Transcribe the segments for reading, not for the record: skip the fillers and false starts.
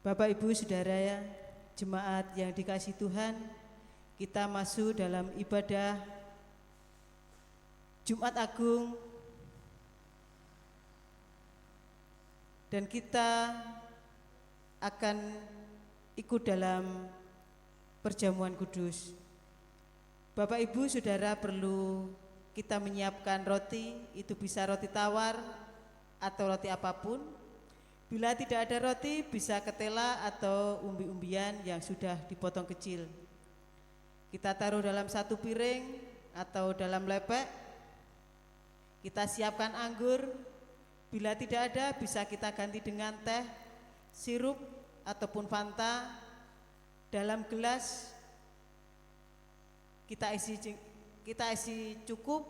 Bapak, Ibu, Saudara, jemaat yang dikasihi Tuhan, kita masuk dalam ibadah Jumat Agung dan kita akan ikut dalam perjamuan kudus. Bapak, Ibu, Saudara, perlu kita menyiapkan roti, itu bisa roti tawar atau roti apapun. Bila tidak ada roti, bisa ketela atau umbi-umbian yang sudah dipotong kecil. Kita taruh dalam satu piring atau dalam lepek. Kita siapkan anggur. Bila tidak ada, bisa kita ganti dengan teh, sirup, ataupun Fanta. Dalam gelas kita isi cukup,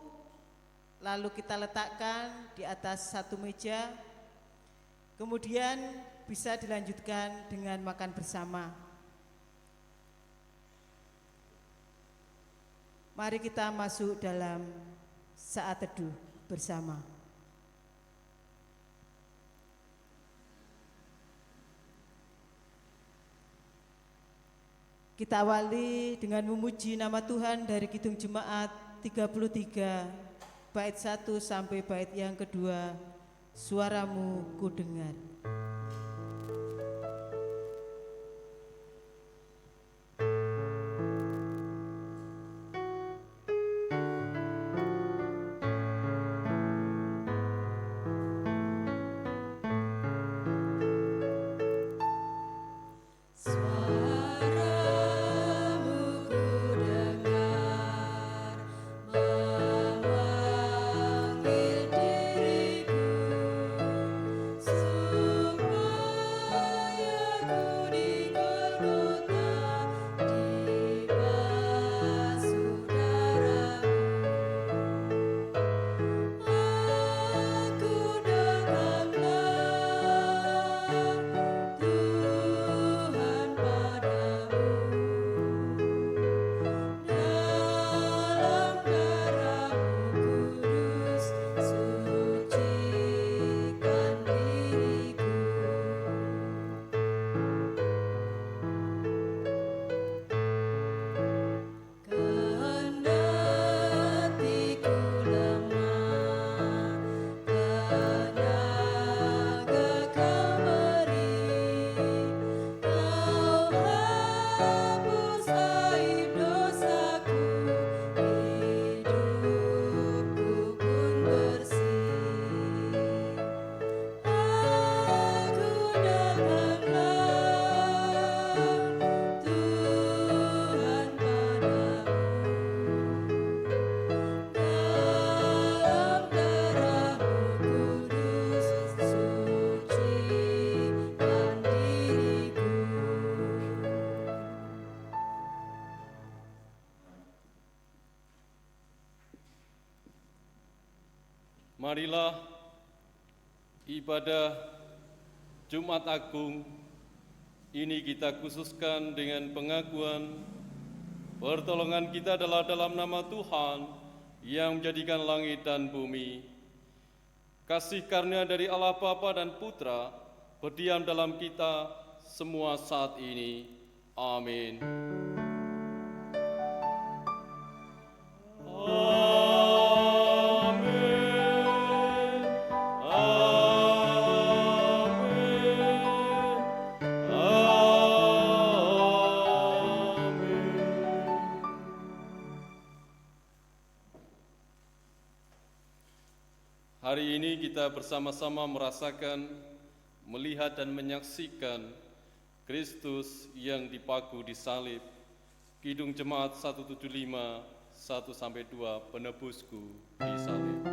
lalu kita letakkan di atas satu meja. Kemudian bisa dilanjutkan dengan makan bersama. Mari kita masuk dalam saat teduh bersama. Kita awali dengan memuji nama Tuhan dari Kidung Jemaat 33, bait 1 sampai bait yang kedua. Suaramu ku dengar. Marilah ibadah Jumat Agung ini kita khususkan dengan pengakuan pertolongan kita adalah dalam nama Tuhan yang menjadikan langit dan bumi. Kasih karunia dari Allah Bapa dan Putra berdiam dalam kita semua saat ini. Amin. Hari ini kita bersama-sama merasakan, melihat dan menyaksikan Kristus yang dipaku di salib. Kidung Jemaat 175, 1-2, penebusku di salib.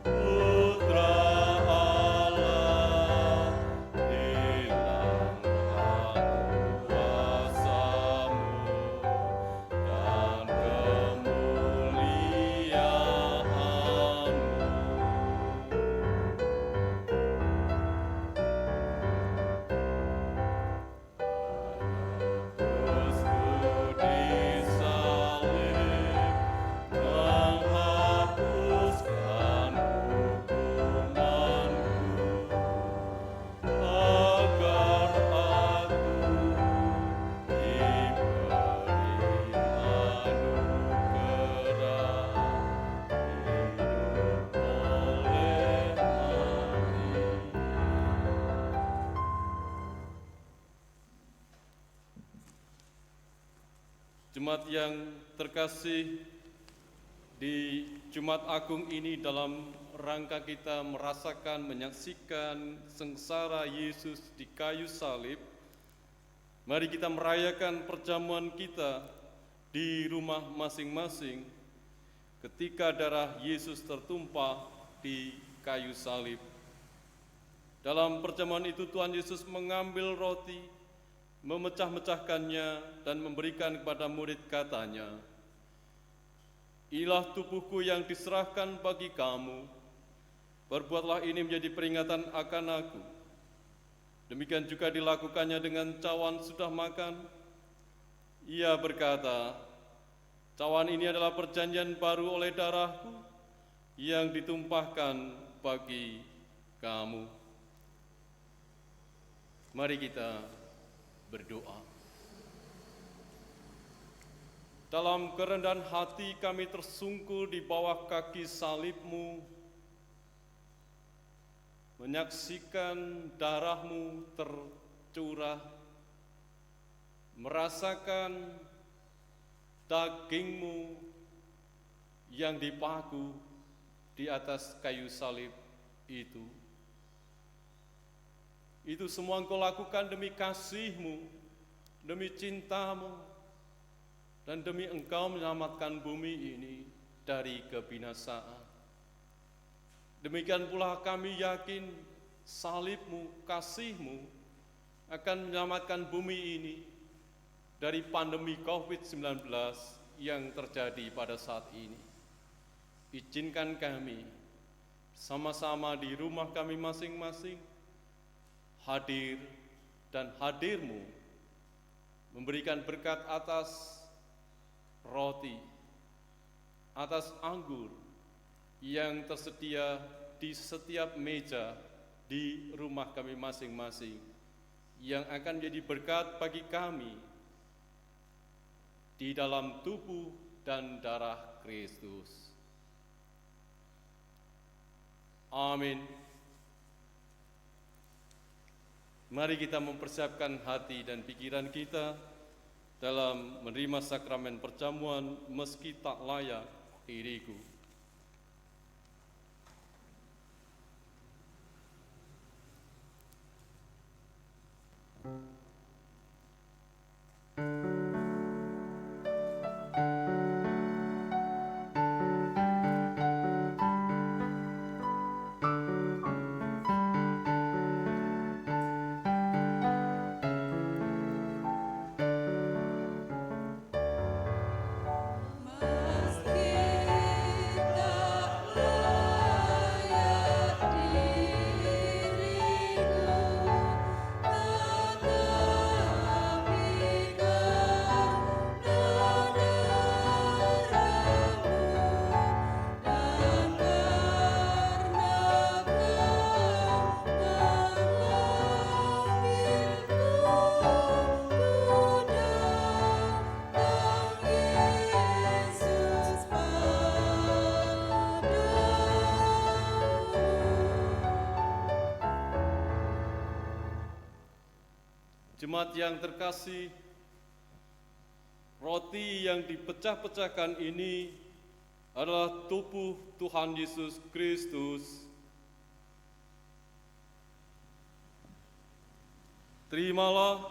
Putra Jemaat yang terkasih, di Jumat Agung ini dalam rangka kita merasakan, menyaksikan sengsara Yesus di kayu salib, mari kita merayakan perjamuan kita di rumah masing-masing ketika darah Yesus tertumpah di kayu salib. Dalam perjamuan itu Tuhan Yesus mengambil roti, memecah-mecahkannya dan memberikan kepada murid, katanya, "Inilah tubuhku yang diserahkan bagi kamu, perbuatlah ini menjadi peringatan akan aku." Demikian juga dilakukannya dengan cawan sudah makan. Ia berkata, "Cawan ini adalah perjanjian baru oleh darahku yang ditumpahkan bagi kamu." Mari kita berdoa. Dalam kerendahan hati kami tersungkur di bawah kaki salib-Mu, menyaksikan darah-Mu tercurah, merasakan daging-Mu yang dipaku di atas kayu salib itu. Itu semua Engkau lakukan demi kasih-Mu, demi cinta-Mu, dan demi Engkau menyelamatkan bumi ini dari kebinasaan. Demikian pula kami yakin salib-Mu, kasih-Mu akan menyelamatkan bumi ini dari pandemi COVID-19 yang terjadi pada saat ini. Izinkan kami sama-sama di rumah kami masing-masing hadir dan hadir-Mu memberikan berkat atas roti, atas anggur yang tersedia di setiap meja di rumah kami masing-masing, yang akan menjadi berkat bagi kami di dalam tubuh dan darah Kristus. Amin. Mari kita mempersiapkan hati dan pikiran kita dalam menerima sakramen perjamuan meski tak layak diriku. Jemaat yang terkasih, roti yang dipecah-pecahkan ini adalah tubuh Tuhan Yesus Kristus. Terimalah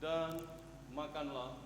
dan makanlah.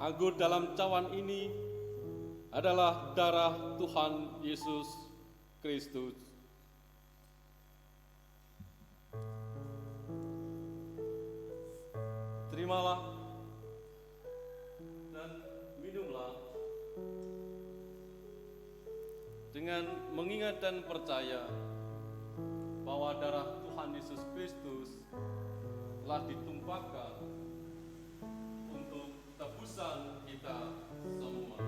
anggur dalam cawan ini adalah darah Tuhan Yesus Kristus. Terimalah dan minumlah dengan mengingat dan percaya bahwa darah Tuhan Yesus Kristus telah ditumpahkan untuk tebusan kita semua.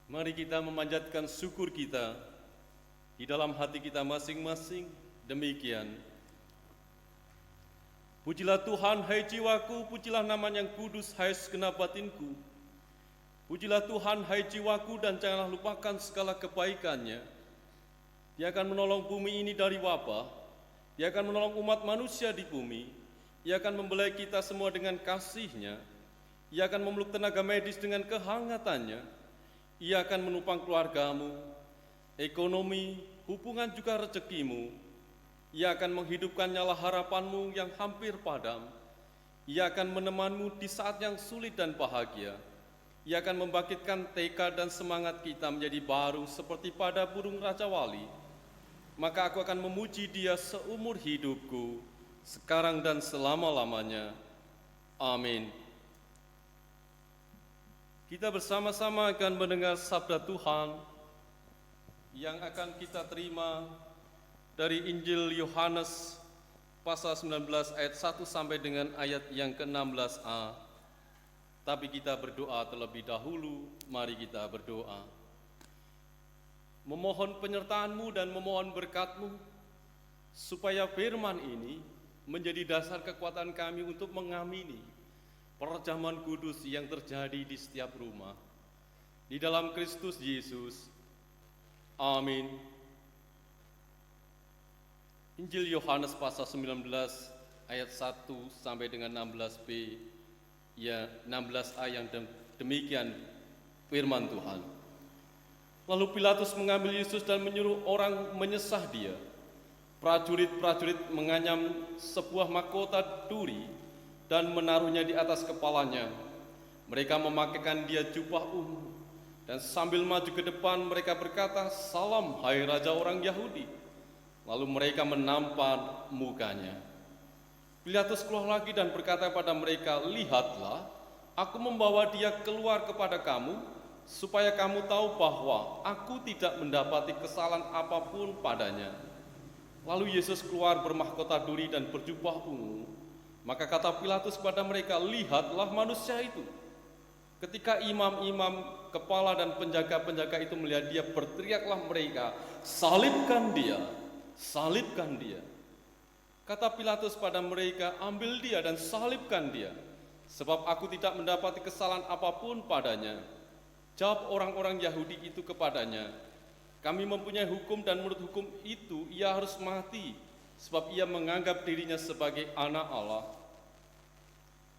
Mari kita memanjatkan syukur kita di dalam hati kita masing-masing. Demikian. Pujilah Tuhan, hai jiwaku, pujilah nama yang kudus, hai segenap batinku. Pujilah Tuhan, hai jiwaku, dan janganlah lupakan segala kebaikannya. Dia akan menolong bumi ini dari wabah. Dia akan menolong umat manusia di bumi. Ia akan membelai kita semua dengan kasih-Nya. Ia akan memeluk tenaga medis dengan kehangatannya. Ia akan menopang keluargamu, ekonomi, hubungan juga rezekimu. Ia akan menghidupkan nyala harapanmu yang hampir padam. Ia akan menemanmu di saat yang sulit dan bahagia. Ia akan membangkitkan tekad dan semangat kita menjadi baru seperti pada burung Raja Wali. Maka aku akan memuji Dia seumur hidupku, sekarang dan selama-lamanya. Amin. Kita bersama-sama akan mendengar sabda Tuhan yang akan kita terima dari Injil Yohanes pasal 19 ayat 1 sampai dengan ayat yang ke-16a. Tapi kita berdoa terlebih dahulu, mari kita berdoa. Memohon penyertaan-Mu dan memohon berkat-Mu, supaya firman ini menjadi dasar kekuatan kami untuk mengamini perjamuan kudus yang terjadi di setiap rumah. Di dalam Kristus Yesus. Amin. Injil Yohanes pasal 19 ayat 1 sampai dengan 16b. Ya, 16a yang demikian firman Tuhan. Lalu Pilatus mengambil Yesus dan menyuruh orang menyesah Dia. Prajurit-prajurit menganyam sebuah mahkota duri dan menaruhnya di atas kepalanya. Mereka memakaikan Dia jubah ungu, dan sambil maju ke depan mereka berkata, "Salam, hai Raja orang Yahudi." Lalu mereka menampar mukanya. Pilatus keluar lagi dan berkata pada mereka, "Lihatlah, aku membawa Dia keluar kepada kamu, supaya kamu tahu bahwa aku tidak mendapati kesalahan apapun padanya." Lalu Yesus keluar bermahkota duri dan berjubah ungu. Maka kata Pilatus kepada mereka, "Lihatlah manusia itu." Ketika imam-imam, kepala dan penjaga-penjaga itu melihat Dia, berteriaklah mereka, "Salibkan Dia, salibkan Dia." Kata Pilatus pada mereka, "Ambil Dia dan salibkan Dia, sebab aku tidak mendapati kesalahan apapun padanya." Jawab orang-orang Yahudi itu kepadanya, "Kami mempunyai hukum dan menurut hukum itu Ia harus mati, sebab Ia menganggap dirinya sebagai anak Allah."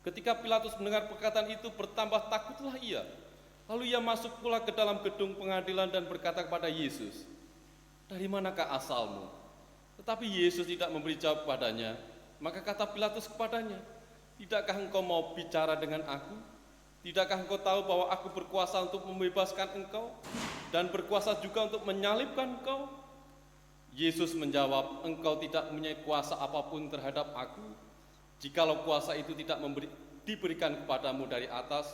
Ketika Pilatus mendengar perkataan itu, bertambah takutlah ia. Lalu ia masuk pula ke dalam gedung pengadilan dan berkata kepada Yesus, "Dari manakah asalmu?" Tetapi Yesus tidak memberi jawab padanya. Maka kata Pilatus kepadanya, "Tidakkah engkau mau bicara dengan aku? Tidakkah engkau tahu bahwa aku berkuasa untuk membebaskan engkau dan berkuasa juga untuk menyalibkan engkau?" Yesus menjawab, "Engkau tidak mempunyai kuasa apapun terhadap aku, jikalau kuasa itu tidak diberikan kepadamu dari atas.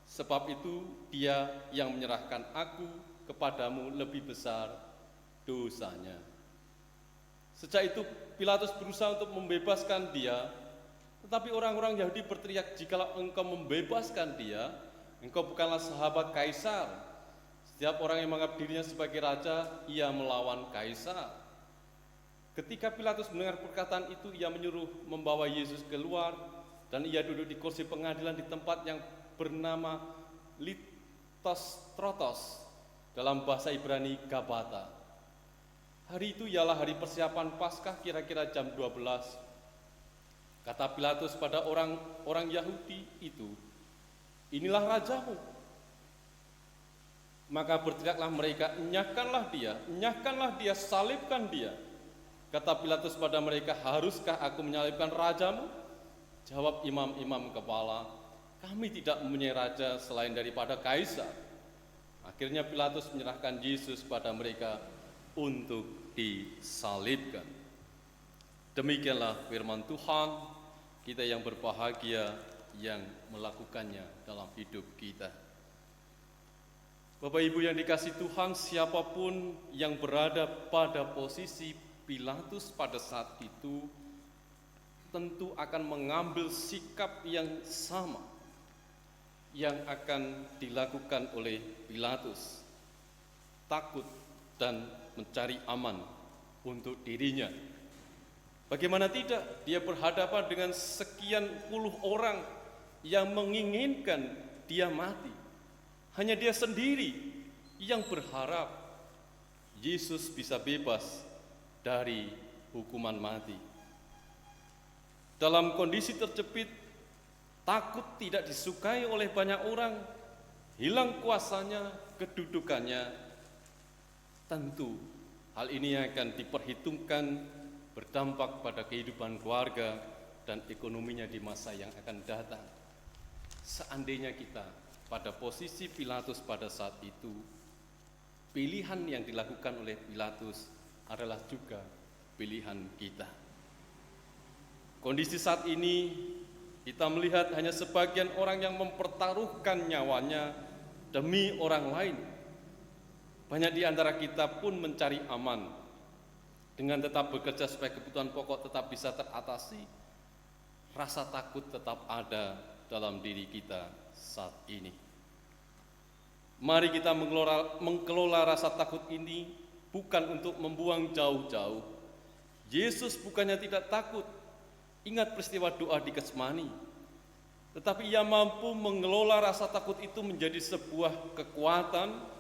Sebab itu Dia yang menyerahkan aku kepadamu lebih besar dosanya. Sejak itu Pilatus berusaha untuk membebaskan dia, tetapi orang-orang Yahudi berteriak, "Jikalau engkau membebaskan dia, engkau bukanlah sahabat Kaisar. Setiap orang yang menganggap dirinya sebagai raja, ia melawan Kaisar." Ketika Pilatus mendengar perkataan itu, ia menyuruh membawa Yesus keluar, dan ia duduk di kursi pengadilan di tempat yang bernama Litostrotos, dalam bahasa Ibrani Gabata. Hari itu ialah hari persiapan Paskah, kira-kira jam 12. Kata Pilatus pada orang Yahudi itu, "Inilah rajamu." Maka berteriaklah mereka, enyahkanlah dia, salibkan dia." Kata Pilatus pada mereka, "Haruskah aku menyalibkan rajamu?" Jawab imam-imam kepala, "Kami tidak mempunyai raja selain daripada Kaisar." Akhirnya Pilatus menyerahkan Yesus pada mereka untuk disalibkan. Demikianlah firman Tuhan, kita yang berbahagia yang melakukannya dalam hidup kita. Bapak Ibu yang dikasihi Tuhan, siapapun yang berada pada posisi Pilatus pada saat itu tentu akan mengambil sikap yang sama yang akan dilakukan oleh Pilatus. Takut dan mencari aman untuk dirinya. Bagaimana tidak, dia berhadapan dengan sekian puluh orang yang menginginkan dia mati. Hanya dia sendiri yang berharap Yesus bisa bebas dari hukuman mati. Dalam kondisi terjepit, takut tidak disukai oleh banyak orang, hilang kuasanya, kedudukannya, tentu hal ini akan diperhitungkan berdampak pada kehidupan keluarga dan ekonominya di masa yang akan datang. Seandainya kita pada posisi Pilatus pada saat itu, pilihan yang dilakukan oleh Pilatus adalah juga pilihan kita. Kondisi saat ini kita melihat hanya sebagian orang yang mempertaruhkan nyawanya demi orang lain. Banyak di antara kita pun mencari aman dengan tetap bekerja supaya kebutuhan pokok tetap bisa teratasi. Rasa takut tetap ada dalam diri kita saat ini. Mari kita mengelola rasa takut ini bukan untuk membuang jauh-jauh. Yesus bukannya tidak takut. Ingat peristiwa doa di Getsemani. Tetapi ia mampu mengelola rasa takut itu menjadi sebuah kekuatan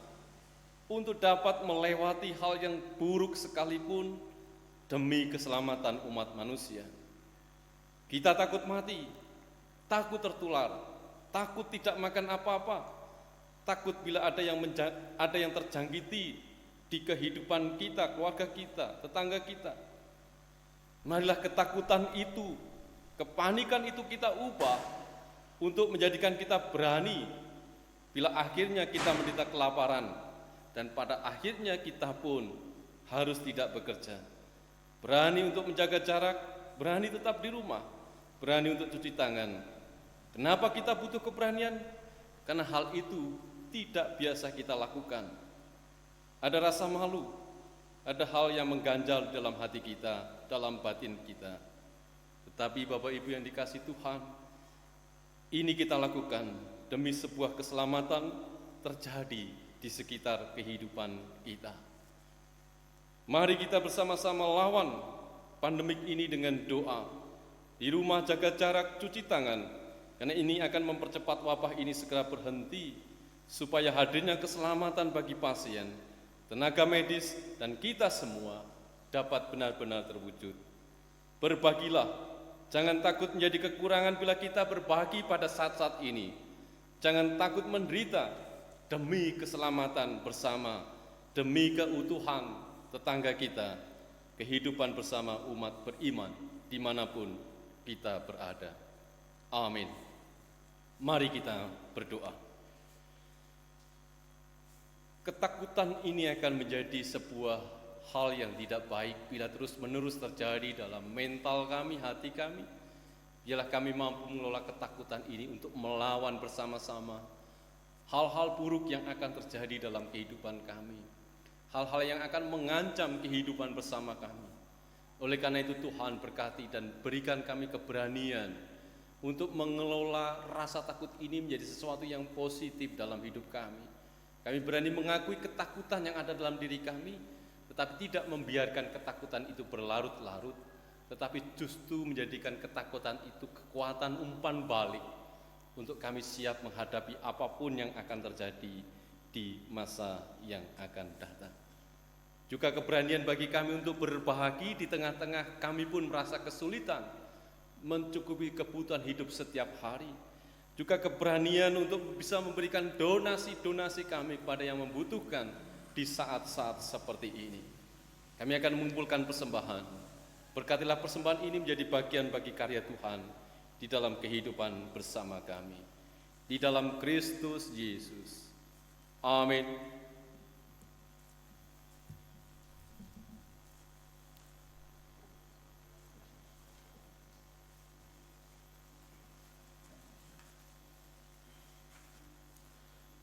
untuk dapat melewati hal yang buruk sekalipun demi keselamatan umat manusia. Kita takut mati, takut tertular, takut tidak makan apa-apa, takut bila ada yang terjangkiti di kehidupan kita, keluarga kita, tetangga kita. Marilah ketakutan itu, kepanikan itu kita ubah untuk menjadikan kita berani bila akhirnya kita menderita kelaparan dan pada akhirnya kita pun harus tidak bekerja. Berani untuk menjaga jarak, berani tetap di rumah, berani untuk cuci tangan. Kenapa kita butuh keberanian? Karena hal itu tidak biasa kita lakukan. Ada rasa malu, ada hal yang mengganjal dalam hati kita, dalam batin kita. Tetapi Bapak Ibu yang dikasihi Tuhan, ini kita lakukan demi sebuah keselamatan terjadi di sekitar kehidupan kita. Mari kita bersama-sama lawan pandemik ini dengan doa. Di rumah jaga jarak, cuci tangan, karena ini akan mempercepat wabah ini segera berhenti, supaya hadirnya keselamatan bagi pasien, tenaga medis, dan kita semua dapat benar-benar terwujud. Berbagilah, jangan takut menjadi kekurangan bila kita berbagi pada saat-saat ini. Jangan takut menderita demi keselamatan bersama, demi keutuhan tetangga kita, kehidupan bersama umat beriman dimanapun kita berada. Amin. Mari kita berdoa. Ketakutan ini akan menjadi sebuah hal yang tidak baik bila terus-menerus terjadi dalam mental kami, hati kami. Biarlah kami mampu mengelola ketakutan ini untuk melawan bersama-sama hal-hal buruk yang akan terjadi dalam kehidupan kami, hal-hal yang akan mengancam kehidupan bersama kami. Oleh karena itu Tuhan berkati dan berikan kami keberanian untuk mengelola rasa takut ini menjadi sesuatu yang positif dalam hidup kami. Kami berani mengakui ketakutan yang ada dalam diri kami, tetapi tidak membiarkan ketakutan itu berlarut-larut, tetapi justru menjadikan ketakutan itu kekuatan umpan balik untuk kami siap menghadapi apapun yang akan terjadi di masa yang akan datang. Juga keberanian bagi kami untuk berbahagi di tengah-tengah kami pun merasa kesulitan mencukupi kebutuhan hidup setiap hari. Juga keberanian untuk bisa memberikan donasi-donasi kami kepada yang membutuhkan di saat-saat seperti ini. Kami akan mengumpulkan persembahan. Berkatilah persembahan ini menjadi bagian bagi karya Tuhan di dalam kehidupan bersama kami. Di dalam Kristus Yesus. Amin.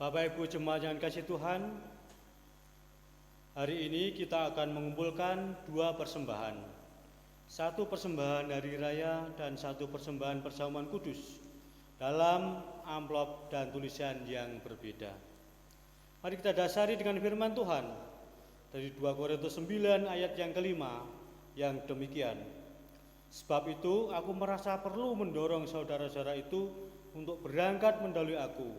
Bapak Ibu jemaat yang kasih Tuhan, hari ini kita akan mengumpulkan dua persembahan. Satu persembahan hari raya dan satu persembahan perjamuan kudus dalam amplop dan tulisan yang berbeda. Mari kita dasari dengan firman Tuhan dari 2 Korintus 9 ayat yang kelima yang demikian. Sebab itu aku merasa perlu mendorong saudara-saudara itu untuk berangkat mendahului aku,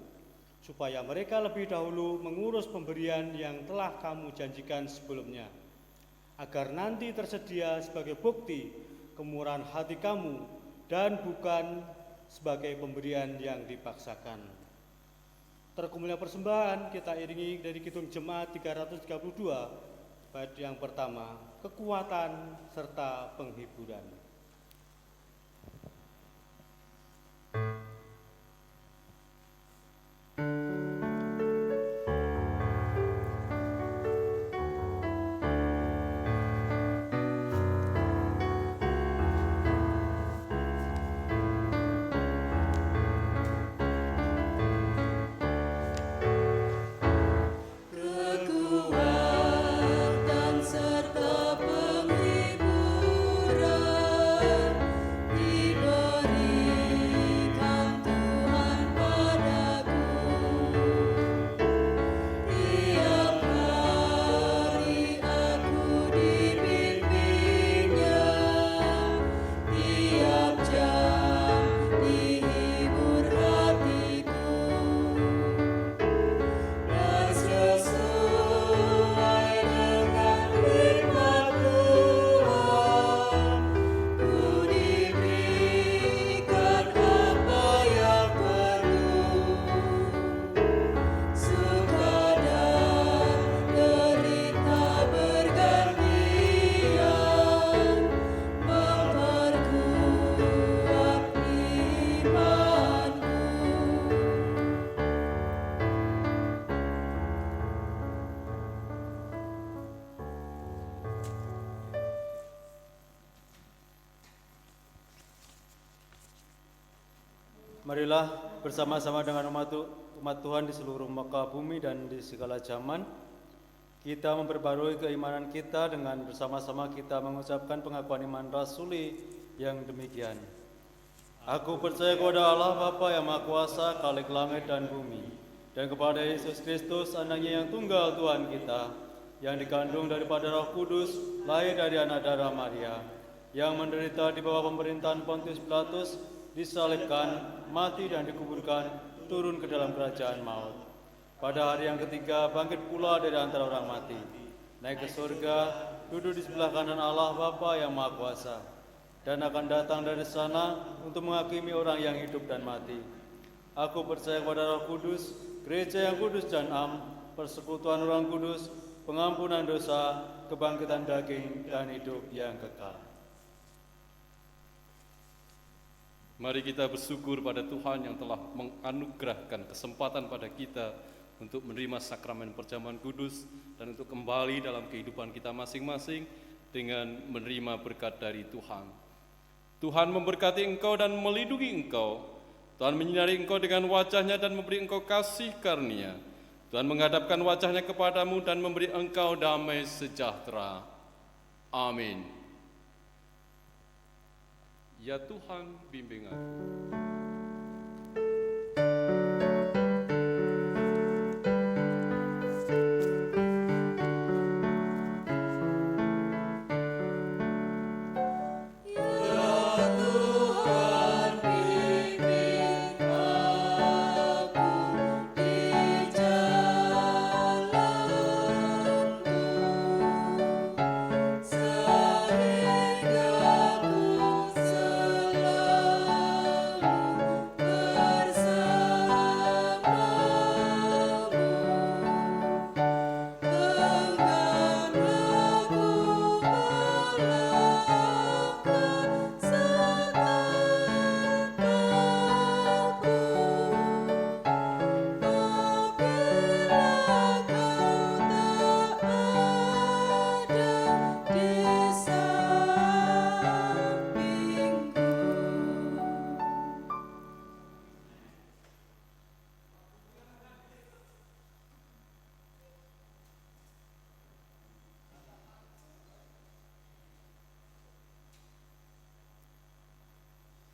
supaya mereka lebih dahulu mengurus pemberian yang telah kamu janjikan sebelumnya, agar nanti tersedia sebagai bukti kemurahan hati kamu dan bukan sebagai pemberian yang dipaksakan. Terkumpulnya persembahan kita iringi dari Kidung Jemaat 332, bait yang pertama, kekuatan serta penghiburan. Marilah bersama-sama dengan umat Tuhan di seluruh muka bumi dan di segala zaman, kita memperbarui keimanan kita dengan bersama-sama kita mengucapkan pengakuan iman rasuli yang demikian. Aku percaya kepada Allah Bapa yang Maha Kuasa, Khalik langit dan bumi, dan kepada Yesus Kristus, anaknya yang tunggal Tuhan kita, yang dikandung daripada Roh Kudus, lahir dari anak darah Maria, yang menderita di bawah pemerintahan Pontius Pilatus, disalibkan, mati dan dikuburkan, turun ke dalam kerajaan maut. Pada hari yang ketiga bangkit pula dari antara orang mati, naik ke surga, duduk di sebelah kanan Allah Bapa yang Maha Kuasa, dan akan datang dari sana untuk menghakimi orang yang hidup dan mati. Aku percaya kepada Roh Kudus, gereja yang kudus dan am, persekutuan orang kudus, pengampunan dosa, kebangkitan daging, dan hidup yang kekal. Mari kita bersyukur pada Tuhan yang telah menganugerahkan kesempatan pada kita untuk menerima sakramen perjamuan kudus dan untuk kembali dalam kehidupan kita masing-masing dengan menerima berkat dari Tuhan. Tuhan memberkati engkau dan melindungi engkau. Tuhan menyinari engkau dengan wajah-Nya dan memberi engkau kasih karunia. Tuhan menghadapkan wajah-Nya kepadamu dan memberi engkau damai sejahtera. Amin. Ya Tuhan, bimbing aku